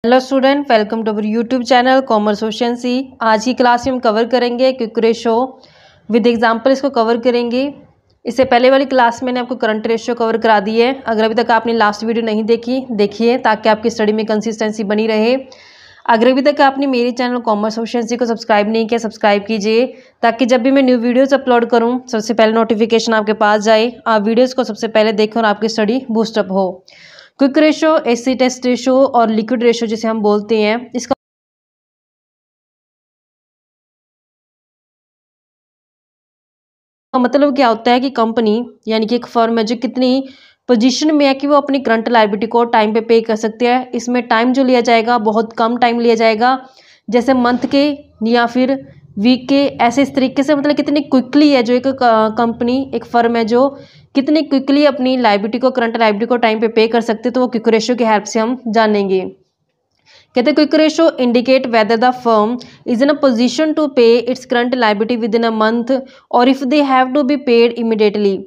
Hello student, welcome to our YouTube channel commerce Oceancy. आज की class में हम कवर करेंगे क्विक रेशो विद एग्जांपल। इसको कवर करेंगे। इससे पहले वाली क्लास में मैंने आपको करंट रेशो कवर करा दी है। अगर अभी तक आपने लास्ट वीडियो नहीं देखी, देखिए ताकि आपकी स्टडी में कंसिस्टेंसी बनी रहे। अगर अभी तक आपने मेरे चैनल कॉमर्स ओशियनसी को सब्सक्राइब नहीं किया, सब्सक्राइब कीजिए ताकि जब भी मैं न्यू वीडियोज़ अपलोड करूँ सबसे पहले नोटिफिकेशन आपके पास जाए, आप वीडियोज़ को सबसे पहले देखें और आपकी स्टडी बूस्टअप हो। Quick ratio, acid test ratio और लिक्विड रेशो जिसे हम बोलते हैं, इसका मतलब क्या होता है कि कंपनी यानी कि एक फर्म है जो कितनी पोजीशन में है कि वो अपनी करंट लायबिलिटी को टाइम पे कर सकते हैं। इसमें टाइम जो लिया जाएगा बहुत कम टाइम लिया जाएगा, जैसे मंथ के या फिर वीक के, ऐसे इस तरीके से। मतलब कितनी क्विकली है जो एक कंपनी, एक फर्म है जो कितनी क्विकली अपनी लायबिलिटी को, करंट लायबिलिटी को टाइम पे कर सकते हैं, तो वो क्विक रेशियो की हेल्प से हम जानेंगे। कहते हैं quick ratio indicate whether the firm is in a position to pay its current liability within a month और if they have to be paid immediately.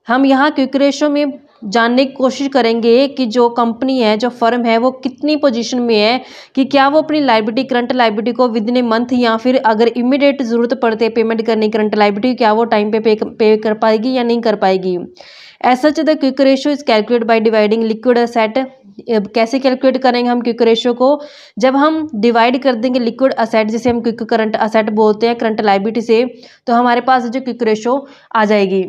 हम यहाँ क्विक रेशो में जानने की कोशिश करेंगे कि जो कंपनी है, जो फर्म है, वो कितनी पोजीशन में है कि क्या वो अपनी लायबिलिटी, करंट लायबिलिटी को विद इन ए मंथ या फिर अगर इमीडिएट ज़रूरत पड़ती है पेमेंट करने की करंट लायबिलिटी, क्या वो टाइम पे कर पाएगी या नहीं कर पाएगी। As such the quick ratio is calculate by dividing liquid asset. कैसे कैलकुलेट करेंगे हम क्विक रेशो को? जब हम डिवाइड कर देंगे लिक्विड असेट, जिसे हम क्विक करंट असेट बोलते हैं, करंट लायबिलिटी से, तो हमारे पास जो क्विक रेशो आ जाएगी।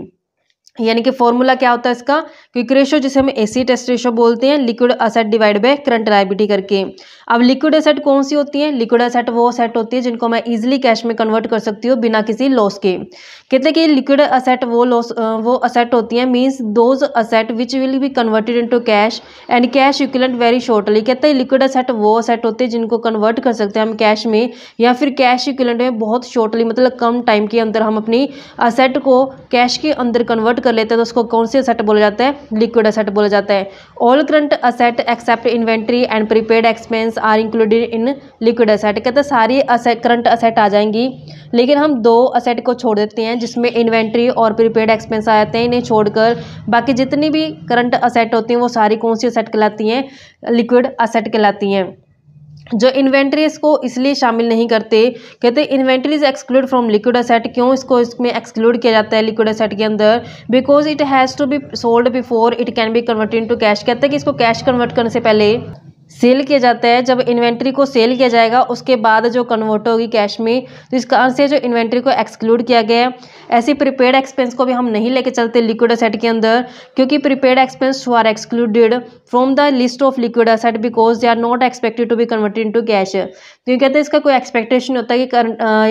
यानी कि फॉर्मूला क्या होता है इसका? क्विक रेशो जिसे हम एसिड टेस्ट रेशो बोलते हैं, liquid asset divide by current liability करके। अब लिक्विड असेट कौन सी होती है? लिक्विड असेट वो असेट होती है जिनको मैं इजीली कैश में कन्वर्ट कर सकती हूँ बिना किसी लॉस के। कहते हैं कि लिक्विड असेट वो असेट होती है, means those asset which will be converted into cash and cash equivalent very shortly. कहते हैं लिक्विड असेट वो असेट होते हैं जिनको कन्वर्ट कर सकते हैं हम कैश में या फिर कैश इक्विवेलेंट में बहुत शॉर्टली, मतलब कम टाइम के अंदर हम अपनी असेट को कैश के अंदर कन्वर्ट कर लेते हैं, तो उसको कौन से असेट बोला जाता है? लिक्विड असेट बोला जाता है। All current asset except inventory and prepaid expense are included in liquid asset. कहते हैं सारी असेट, करंट असेट आ जाएंगी, लेकिन हम दो असेट को छोड़ देते हैं जिसमें इन्वेंट्री और प्रीपेड एक्सपेंस आ जाते हैं। इन्हें छोड़कर बाकी जितनी भी करंट असेट होती हैं वो सारी कौन सी असेट कहलाती हैं? लिक्विड असेट कहलाती हैं। जो इन्वेंट्री इसको इसलिए शामिल नहीं करते, कहते हैं inventory is exclude from liquid asset. क्यों इसको इसमें एक्सक्लूड किया जाता है लिक्विड असेट के अंदर? Because it has to be sold before it can be converted into cash. कहते हैं कि इसको कैश कन्वर्ट करने से पहले सेल किया जाता है। जब इन्वेंट्री को सेल किया जाएगा उसके बाद जो कन्वर्ट होगी कैश में, तो इस कारण से जो इन्वेंट्री को एक्सक्लूड किया गया है। ऐसी प्रीपेड एक्सपेंस को भी हम नहीं लेके चलते लिक्विड असेट के अंदर, क्योंकि prepaid expense are excluded from the list of liquid asset because they are not expected to be converted into cash. तो कहते हैं इसका कोई एक्सपेक्टेशन होता है कि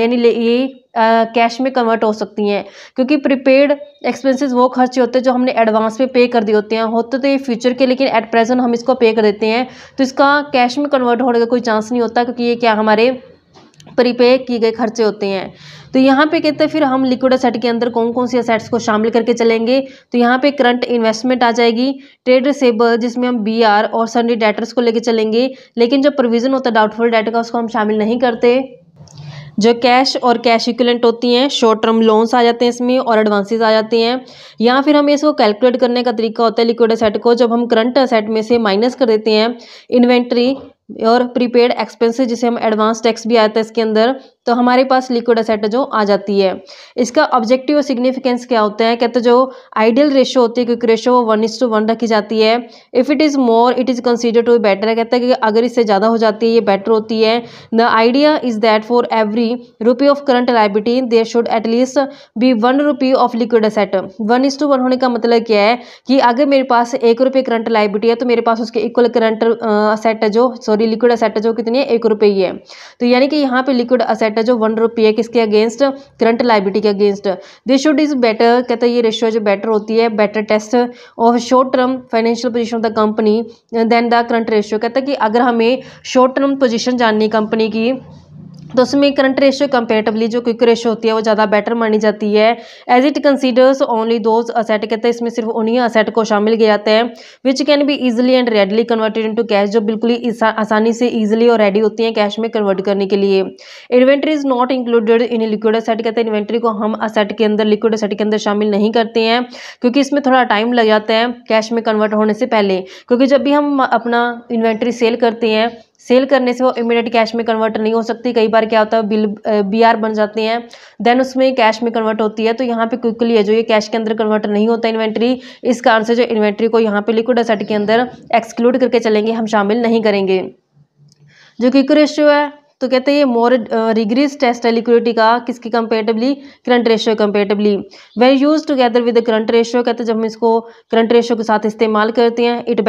यानी ये कैश में कन्वर्ट हो सकती हैं, क्योंकि प्रीपेड एक्सपेंसेस वो खर्चे होते हैं जो हमने एडवांस में पे कर दिए होते हैं। होते तो ये फ्यूचर के, लेकिन एट प्रेजेंट हम इसको पे कर देते हैं, तो इसका कैश में कन्वर्ट होने का कोई चांस नहीं होता, क्योंकि ये क्या हमारे प्रीपे किए गए खर्चे होते हैं। तो यहाँ पे कहते हैं फिर हम लिक्विड असेट के अंदर कौन कौन सी असेट्स को शामिल करके चलेंगे, तो यहाँ पे करंट इन्वेस्टमेंट आ जाएगी, ट्रेड रिसेबल जिसमें हम BR और सन्डी डेटर्स को लेके चलेंगे, लेकिन जो प्रोविजन होता है डाउटफुल डेट का उसको हम शामिल नहीं करते। जो कैश और कैश इक्विवेलेंट होती हैं, शॉर्ट टर्म लोन्स आ जाते हैं इसमें और एडवांसेस आ जाते हैं। या फिर हमें इसको कैलकुलेट करने का तरीका होता है लिक्विड असेट को, जब हम करंट असेट में से माइनस कर देते हैं इन्वेंट्री और प्रीपेड एक्सपेंसेस, जिसे हम एडवांस टैक्स भी आता है इसके अंदर, तो हमारे पास लिक्विड असेट जो आ जाती है। इसका ऑब्जेक्टिव और सिग्निफिकेंस क्या होता है? कहते हैं जो आइडियल रेशो होती है क्विक रेशो वो 1:1 रखी जाती है। If it is more it is consider to be better. कहता है कि अगर इससे ज़्यादा हो जाती है ये बेटर होती है। The idea is that for every rupee of current liability there should at least be 1 rupee of liquid asset. 1:1 होने का मतलब क्या है कि अगर मेरे पास 1 रुपये करंट लायबिलिटी है तो मेरे पास उसके इक्वल करंट असेट है जो, सॉरी लिक्विड असेट है जो कितनी है? 1 रुपये ही है। तो यानी कि यहाँ पे लिक्विड असेट है जो 1 रुपये है, किसके अगेंस्ट? करंट लायबिलिटी के against. This should is better, कहते हैं ये रेशियो जो बेटर होती है, better test of short term financial position of the company than the current ratio. कहता है कि अगर हमें शॉर्ट टर्म पोजीशन जाननी कंपनी की, तो उसमें करंट रेशियो कंपेरेटिवली जो क्विक रेशियो होती है वो ज़्यादा बेटर मानी जाती है। As it considers only those asset. कहते हैं इसमें सिर्फ उन्हीं असेट को शामिल किया जाता है which can be easily and readily converted into cash, जो बिल्कुल ही आसानी से ईजिली और रेडी होती हैं कैश में कन्वर्ट करने के लिए। Inventory is not included in liquid asset. कहते हैं इन्वेंट्री को हम असेट के अंदर, लिक्विड असेट के अंदर शामिल नहीं करते हैं, क्योंकि इसमें थोड़ा टाइम लग जाता है कैश में कन्वर्ट होने से पहले। क्योंकि जब भी हम अपना इन्वेंट्री सेल करते हैं, सेल करने से वो इमीडिएट कैश में कन्वर्ट नहीं हो सकती। कई बार क्या होता है बिल BR बन जाते हैं, देन उसमें कैश में कन्वर्ट होती है। तो यहाँ पे क्विकली है जो ये कैश के अंदर कन्वर्ट नहीं होता इन्वेंट्री, इस कारण से जो इन्वेंट्री को यहाँ पे लिक्विड एसेट के अंदर एक्सक्लूड करके चलेंगे, हम शामिल नहीं करेंगे। जो क्विक रेशियो है तो कहते हैं ये मोर रिग्रेस टेस्ट है लिक्विडिटी का, किसकी comparatively, current ratio comparatively. When use together with current ratio, कहते हैं जब हम इसको करंट रेशियो के साथ इस्तेमाल करते हैं, it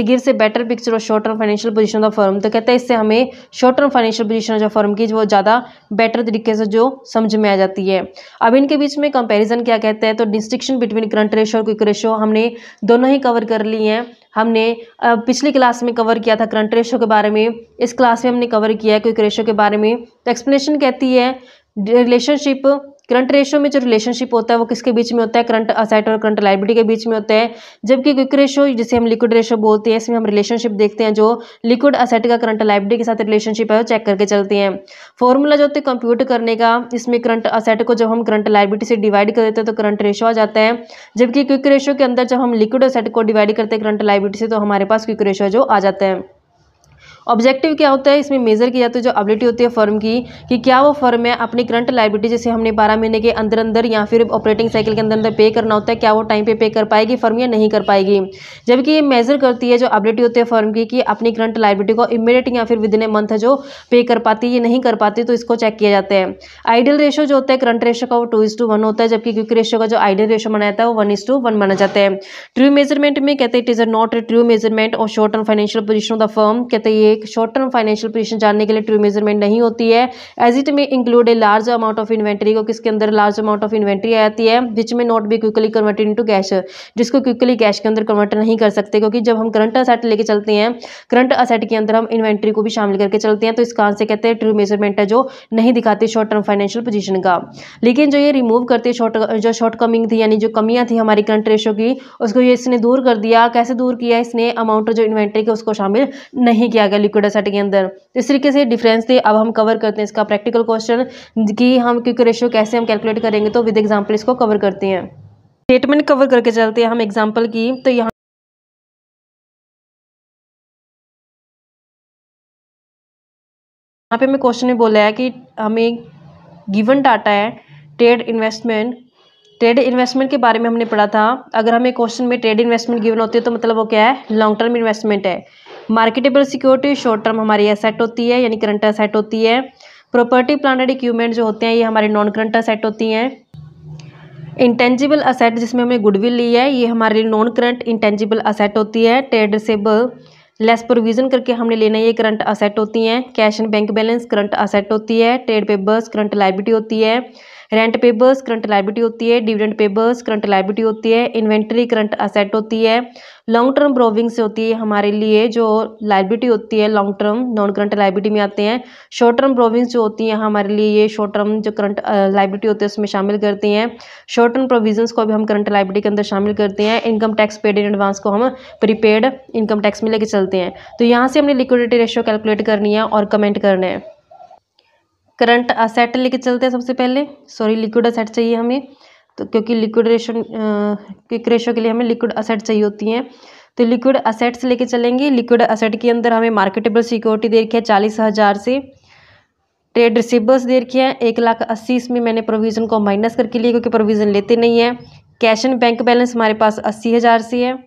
gives a better picture of short term financial position of firm. तो कहते हैं इससे हमें शॉर्ट टर्म फाइनेंशियल पोजीशन जो फर्म की वो ज़्यादा बेटर तरीके से जो समझ में आ जाती है। अब इनके बीच में कंपेरिजन क्या कहते हैं, तो डिस्टिंक्शन बिटवीन करंट रेशियो और क्विक रेशियो हमने दोनों ही कवर कर ली हैं। हमने पिछली क्लास में कवर किया था करंट रेशियो के बारे में, इस क्लास में हमने कवर किया है क्विक रेशियो के बारे में। तो एक्सप्लेनेशन कहती है रिलेशनशिप, करंट रेशियो में जो रिलेशनशिप होता है वो किसके बीच में होता है, करंट असेट और करंट लायबिलिटी के बीच में होता है। जबकि क्विक रेशियो जिसे हम लिक्विड रेशियो बोलते हैं, इसमें हम रिलेशनशिप देखते हैं जो लिक्विड असेट का करंट लायबिलिटी के साथ रिलेशनशिप है वो चेक करके चलते हैं। फॉर्मूला जो होता है कंप्यूट करने का, इसमें करंट असेट को जब हम करंट लायबिलिटी से डिवाइड कर देते हैं तो करंट रेशियो आ जाता है। जबकि क्विक रेशियो के अंदर जब हम लिक्विड असेट को डिवाइड करते हैं करंट लायबिलिटी से तो हमारे पास क्विक रेशियो जो आ जाता है। ऑब्जेक्टिव क्या होता है, इसमें मेजर की जाती है जो एबिलिटी होती है फर्म की, कि क्या वो फर्म है अपनी करंट लायबिलिटी जैसे हमने 12 महीने के अंदर अंदर या फिर ऑपरेटिंग साइकिल के अंदर अंदर पे करना होता है, क्या वो टाइम पे कर पाएगी फर्म या नहीं कर पाएगी। जबकि ये मेजर करती है जो एबिलिटी होती है फर्म की कि अपनी करंट लायबिलिटी को इमीडिएट या फिर विद इन ए मंथ जो पे कर पाती है, ये नहीं कर पाती, तो इसको चेक किया जाता है। आइडियल रेशियो जो होता है करंट रेशियो का वो 2:1 होता है, जबकि क्विक रेशियो का जो आइडियल रेशियो माना जाता है वो 1:1 माना जाता है। ट्रू मेजरमेंट में कहते हैं it is not a true measurement और short term financial position of the firm, कहते हैं ये एक शॉर्ट टर्म फाइनेंशियल पोजीशन जानने के लिए ट्रू मेजरमेंट नहीं होती है। एज इट में include a large amount of inventory, को किसके अंदर लार्ज अमाउंट ऑफ इन्वेंट्री आ जाती है, विच में not be quickly converted into cash, जिसको क्विकली कैश के अंदर कन्वर्ट नहीं कर सकते, क्योंकि जब हम करंट असेट लेके चलते हैं करंट असेट के अंदर हम इन्वेंट्री को भी शामिल करके चलते हैं, तो इस कारण से कहते हैं ट्रू मेजरमेंट है जो नहीं दिखाती शॉर्ट टर्म फाइनेंशियल पोजीशन का। लेकिन जो ये रिमूव करती है जो शॉर्ट कमिंग थी यानी जो कमियां थी हमारी करंट रेशियो की, उसको ये इसने दूर कर दिया। कैसे दूर किया, इसने अमाउंट जो इन्वेंट्री के उसको शामिल नहीं किया गया लिक्विड असेट के अंदर। इस तरीके से डिफरेंस थे। अब हम कवर करते हैं इसका प्रैक्टिकल क्वेश्चन कि हम क्विक रेशियो कैसे हम कैलकुलेट करेंगे, तो विद एग्जांपल इसको कवर करते हैं। स्टेटमेंट कवर करके चलते हैं हम एग्जांपल की। तो यहाँ पे मैं क्वेश्चन में बोला है कि हमें गिवन डाटा है ट्रेड इन्वेस्टमेंट के बारे में हमने पढ़ा था। अगर हमें क्वेश्चन में ट्रेड इन्वेस्टमेंट गिवन होती है तो मतलब वो क्या है, लॉन्ग टर्म इन्वेस्टमेंट है। मार्केटेबल सिक्योरिटी शॉर्ट टर्म हमारी एसेट होती है यानी करंट एसेट होती है। प्रॉपर्टी प्लांट एंड इक्विपमेंट जो होते हैं ये हमारे नॉन करंट एसेट होती हैं। इंटेंजिबल असेट जिसमें हमने गुडविल ली है ये हमारे नॉन करंट इंटेंजिबल असेट होती है। ट्रेड रिसीवेबल लेस प्रोविजन करके हमने लेना है ये करंट असेट होती हैं। Cash and bank balance current asset होती है। ट्रेड पेबल्स करंट लायबिलिटी होती है। रेंट पेबल्स करंट लायबिलिटी होती है। डिविडेंड पेबल्स करंट लायबिलिटी होती है। इन्वेंट्री करंट असेट होती है। लॉन्ग टर्म बोरोविंग्स होती है हमारे लिए जो लायबिलिटी होती है, long term non current liability में आते हैं। शॉर्ट टर्म बोरोविंग्स जो होती हैं हमारे लिए ये शॉर्ट टर्म जो करंट लायबिलिटी होती है उसमें शामिल करती हैं। शॉर्ट टर्म प्रोविजंस को भी हम करंट लायबिलिटी के अंदर शामिल करते हैं। Income tax paid in advance को हम प्रीपेड इनकम टैक्स में लेके चलते हैं। तो यहाँ से हमने लिक्विडिटी रेशियो कैलकुलेट करनी है और कमेंट करना है। करंट असेट लेके चलते हैं सबसे पहले, लिक्विड असेट चाहिए हमें, तो क्योंकि क्विक रेशियो के लिए हमें लिक्विड असेट चाहिए होती हैं। तो लिक्विड असेट्स लेके चलेंगे। लिक्विड असेट के अंदर हमें मार्केटेबल सिक्योरिटी दे रखी है 40,000 से। ट्रेड रिसीवेबल्स दे रखी है 1,80,000, इसमें मैंने प्रोविज़न को माइनस करके लिए क्योंकि प्रोविज़न लेते नहीं है। कैश एंड बैंक बैलेंस हमारे पास 80,000 से है।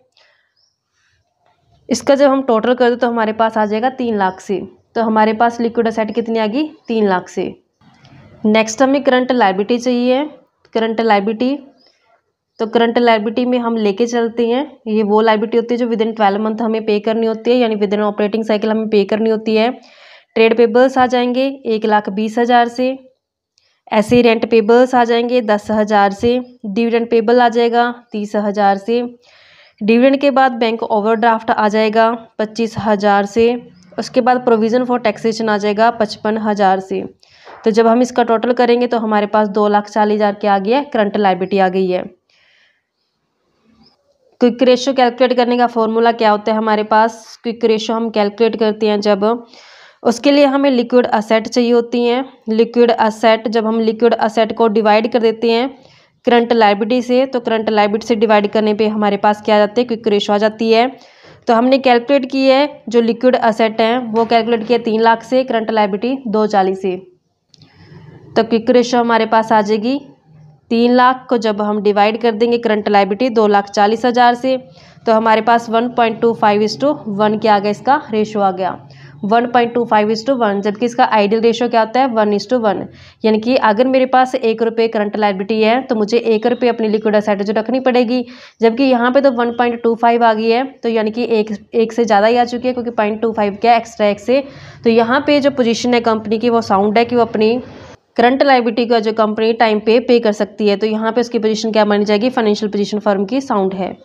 इसका जब हम टोटल कर दे तो हमारे पास आ जाएगा 3 लाख से। तो हमारे पास लिक्विड असेट कितनी आ गई, 3 लाख से। नेक्स्ट हमें करंट लायबिलिटी चाहिए। करंट लायबिलिटी, तो करंट लायबिलिटी में हम लेके चलते हैं, ये वो लायबिलिटी होती है जो विद इन 12 मंथ हमें पे करनी होती है, यानी विद इन ऑपरेटिंग साइकिल हमें पे करनी होती है। ट्रेड पेबल्स आ जाएंगे 1,20,000 से। ऐसे रेंट पेबल्स आ जाएंगे 10,000 से। डिविडेंड पेबल आ जाएगा 30,000 से। डिविडेंड के बाद बैंक ओवरड्राफ्ट आ जाएगा 25,000 से। उसके बाद प्रोविज़न फॉर टैक्सेशन आ जाएगा 55,000 से। तो जब हम इसका टोटल करेंगे तो हमारे पास 2,40,000 के आ गया है, करंट लायबिलिटी आ गई है। क्विक रेशियो कैलकुलेट करने का फॉर्मूला क्या होता है हमारे पास, क्विक रेशियो हम कैलकुलेट करते हैं जब उसके लिए हमें लिक्विड असेट चाहिए होती हैं। लिक्विड असेट, जब हम लिक्विड असेट को डिवाइड कर देते हैं करंट लायबिलिटी से, तो करंट लायबिलिटी से डिवाइड करने पे हमारे पास क्या आ जाता है, क्विक रेशियो आ जाती है। तो हमने कैलकुलेट की है जो लिक्विड असेट हैं वो कैलकुलेट किया 3 लाख से, करंट लायबिलिटी 240 से। तो क्विक रेशो हमारे पास आ जाएगी 3 लाख को जब हम डिवाइड कर देंगे करंट लायबिलिटी 2,40,000 से, तो हमारे पास 1.25:1 क्या आ गया, इसका रेशो आ गया 1.25:1, जबकि इसका आइडियल रेशो क्या होता है 1:1। यानी कि अगर मेरे पास 1 रुपये करंट लायबिलिटी है तो मुझे 1 रुपये अपनी लिक्विड असेट जो रखनी पड़ेगी, जबकि यहाँ पे तो 1.25 आ गई है, तो यानी कि एक से ज़्यादा ही आ चुकी है, क्योंकि 0.25 क्या एक्स्ट्रा एक से। तो यहाँ पे जो पोजीशन है कंपनी की वो साउंड है कि वो अपनी करंट लायबिलिटी का जो कंपनी टाइम पे कर सकती है। तो यहाँ पे उसकी पोजीशन क्या मानी जाएगी, फाइनेंशियल पोजीशन फर्म की साउंड है।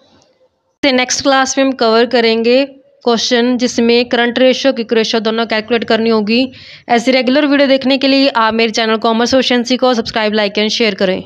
नेक्स्ट क्लास में हम कवर करेंगे क्वेश्चन जिसमें करंट रेशो क्विक रेशो दोनों कैलकुलेट करनी होगी। ऐसी रेगुलर वीडियो देखने के लिए आप मेरे चैनल कॉमर्स एफिशिएंसी को सब्सक्राइब, लाइक एंड शेयर करें।